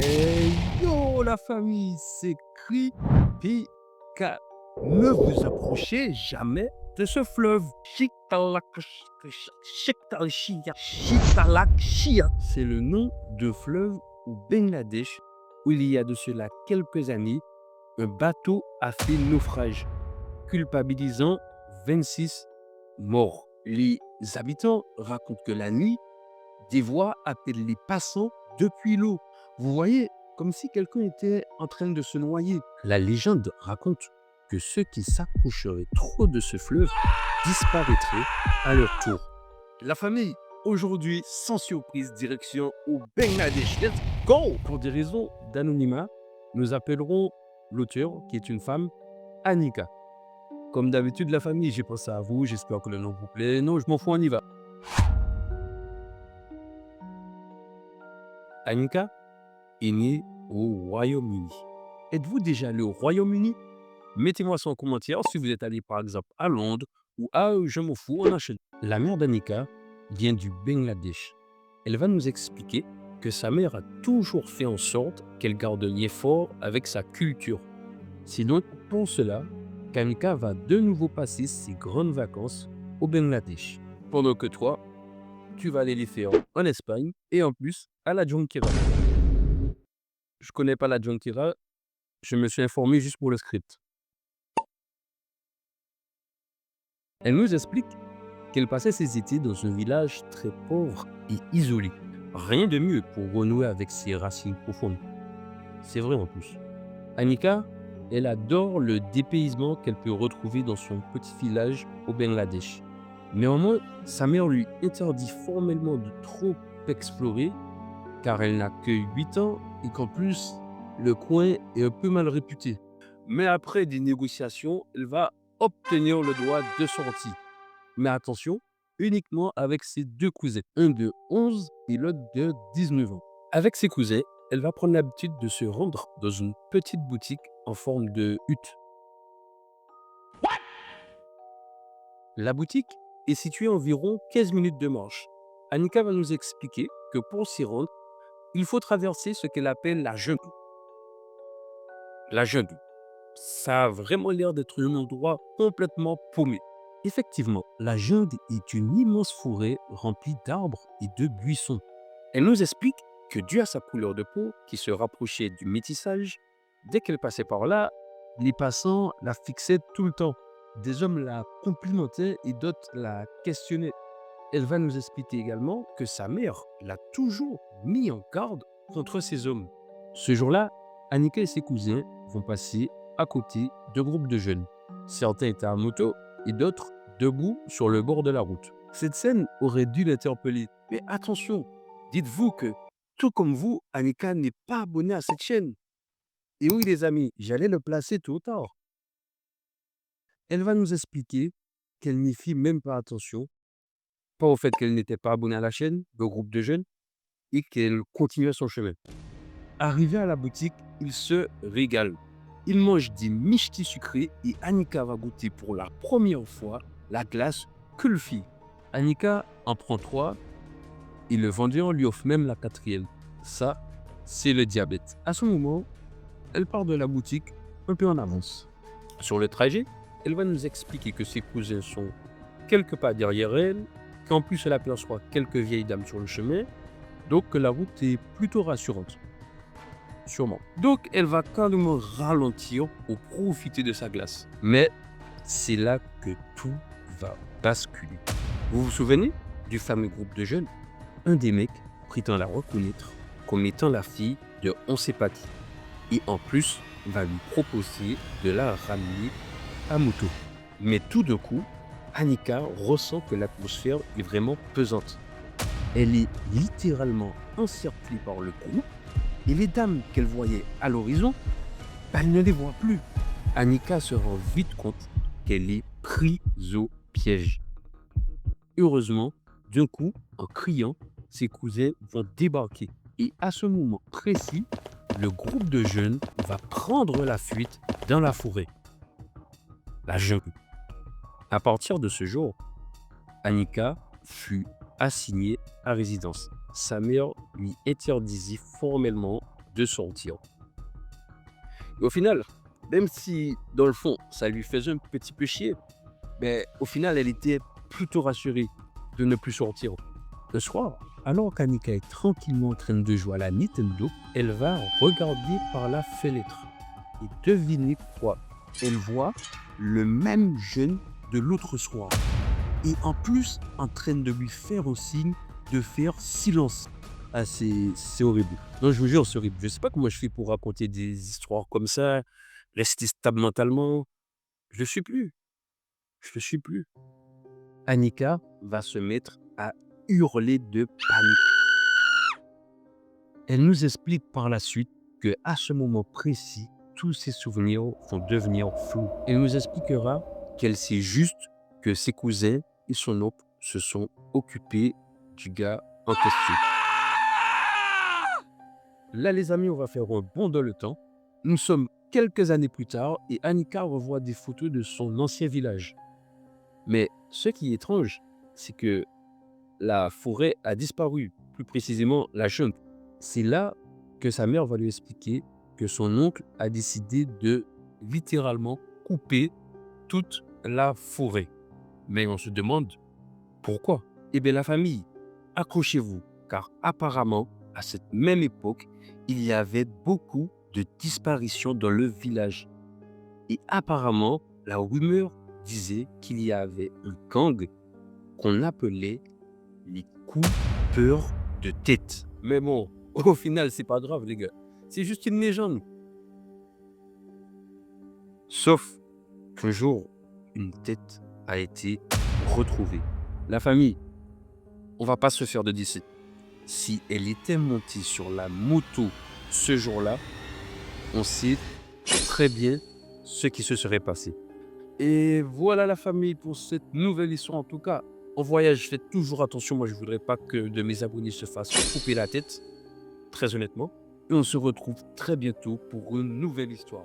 Hey yo la famille, c'est Cripika. Ne vous approchez jamais de ce fleuve. Chiktalakshia. C'est le nom de fleuve au Bangladesh où il y a de cela quelques années, un bateau a fait naufrage, culpabilisant 26 morts. Les habitants racontent que la nuit, des voix appellent les passants depuis l'eau. Vous voyez, comme si quelqu'un était en train de se noyer. La légende raconte que ceux qui s'approcheraient trop de ce fleuve disparaîtraient à leur tour. La famille, aujourd'hui, sans surprise, direction au Bangladesh. Let's go! Pour des raisons d'anonymat, nous appellerons l'auteur, qui est une femme, Annika. Comme d'habitude, la famille, j'ai pensé à vous, j'espère que le nom vous plaît. Non, je m'en fous, on y va. Annika est née au Royaume-Uni. Êtes-vous déjà allé au Royaume-Uni? Mettez-moi ça en commentaire si vous êtes allé par exemple à Londres ou à je m'en fous, on enchaîne. La mère d'Annika vient du Bangladesh. Elle va nous expliquer que sa mère a toujours fait en sorte qu'elle garde un lien fort avec sa culture. C'est donc pour cela qu'Annika va de nouveau passer ses grandes vacances au Bangladesh. Pendant que toi, tu vas aller les faire en Espagne et en plus à la Junquera. Je connais pas la Junquera, je me suis informé juste pour le script. Elle nous explique qu'elle passait ses étés dans un village très pauvre et isolé. Rien de mieux pour renouer avec ses racines profondes. C'est vrai en plus. Annika, elle adore le dépaysement qu'elle peut retrouver dans son petit village au Bangladesh. Néanmoins, sa mère lui interdit formellement de trop explorer car elle n'a que 8 ans et qu'en plus, le coin est un peu mal réputé. Mais après des négociations, elle va obtenir le droit de sortie. Mais attention, uniquement avec ses deux cousins, un de 11 et l'autre de 19 ans. Avec ses cousins, elle va prendre l'habitude de se rendre dans une petite boutique en forme de hutte. La boutique est située à environ 15 minutes de marche. Annika va nous expliquer que pour s'y rendre, il faut traverser ce qu'elle appelle la jungle. La jungle, ça a vraiment l'air d'être un endroit complètement paumé. Effectivement, la jungle est une immense forêt remplie d'arbres et de buissons. Elle nous explique que dû à sa couleur de peau qui se rapprochait du métissage, dès qu'elle passait par là, les passants la fixaient tout le temps. Des hommes la complimentaient et d'autres la questionnaient. Elle va nous expliquer également que sa mère l'a toujours mis en garde contre ces hommes. Ce jour-là, Annika et ses cousins vont passer à côté de groupes de jeunes. Certains étaient à moto et d'autres debout sur le bord de la route. Cette scène aurait dû l'interpeller. Mais attention, dites-vous que, tout comme vous, Annika n'est pas abonnée à cette chaîne. Et oui les amis, j'allais le placer tôt ou tard. Elle va nous expliquer qu'elle n'y fit même pas attention, pas au fait qu'elle n'était pas abonnée à la chaîne, le groupe de jeunes, et qu'elle continuait son chemin. Arrivé à la boutique, il se régale. Il mange des michtis sucrés et Annika va goûter pour la première fois la glace Kulfi. Annika en prend 3 et le vendeur lui offre même la 4e. Ça, c'est le diabète. À ce moment, elle part de la boutique un peu en avance. Sur le trajet, elle va nous expliquer que ses cousins sont quelque part derrière elle, qu'en plus elle aperçoit quelques vieilles dames sur le chemin, donc que la route est plutôt rassurante. Sûrement. Donc elle va carrément ralentir pour profiter de sa glace. Mais c'est là que tout va basculer. Vous vous souvenez du fameux groupe de jeunes? Un des mecs prétend la reconnaître comme étant la fille de on sait pas qui. Et en plus, va lui proposer de la ramener à moto. Mais tout d'un coup, Annika ressent que l'atmosphère est vraiment pesante. Elle est littéralement encerclée par le groupe et les dames qu'elle voyait à l'horizon, elle ne les voit plus. Annika se rend vite compte qu'elle est prise au piège. Heureusement, d'un coup, en criant, ses cousins vont débarquer. Et à ce moment précis, le groupe de jeunes va prendre la fuite dans la forêt. La jungle. À partir de ce jour, Annika fut assignée à résidence. Sa mère lui interdisait formellement de sortir. Et au final, même si dans le fond, ça lui faisait un petit peu chier, mais au final, elle était plutôt rassurée de ne plus sortir. Le soir, alors qu'Annika est tranquillement en train de jouer à la Nintendo, elle va regarder par la fenêtre. Et devinez quoi? Elle voit le même jeune de l'autre soir. Et en plus, en train de lui faire un signe de faire silence. Ah, c'est horrible. Non, je vous jure, c'est horrible. Je ne sais pas comment je fais pour raconter des histoires comme ça, rester stable mentalement. Je ne le suis plus. Je ne le suis plus. Annika va se mettre à hurler de panique. Elle nous explique par la suite que à ce moment précis, tous ses souvenirs vont devenir flous. Elle nous expliquera qu'elle sait juste que ses cousins et son oncle se sont occupés du gars en question. Là, les amis, on va faire un bond dans le temps. Nous sommes quelques années plus tard et Annika revoit des photos de son ancien village. Mais ce qui est étrange, c'est que la forêt a disparu, plus précisément la jungle. C'est là que sa mère va lui expliquer que son oncle a décidé de littéralement couper toute la forêt. Mais on se demande pourquoi? Eh bien la famille, accrochez-vous, car apparemment, à cette même époque, il y avait beaucoup de disparitions dans le village. Et apparemment, la rumeur disait qu'il y avait un gang qu'on appelait les coupeurs de tête. Mais bon, au final, c'est pas grave, les gars. C'est juste une légende. Sauf qu'un jour, une tête a été retrouvée. La famille, on va pas se faire de décès. Si elle était montée sur la moto ce jour-là, on sait très bien ce qui se serait passé. Et voilà la famille pour cette nouvelle histoire. En tout cas, en voyage, faites toujours attention. Moi, je ne voudrais pas que de mes abonnés se fassent couper la tête, très honnêtement. Et on se retrouve très bientôt pour une nouvelle histoire.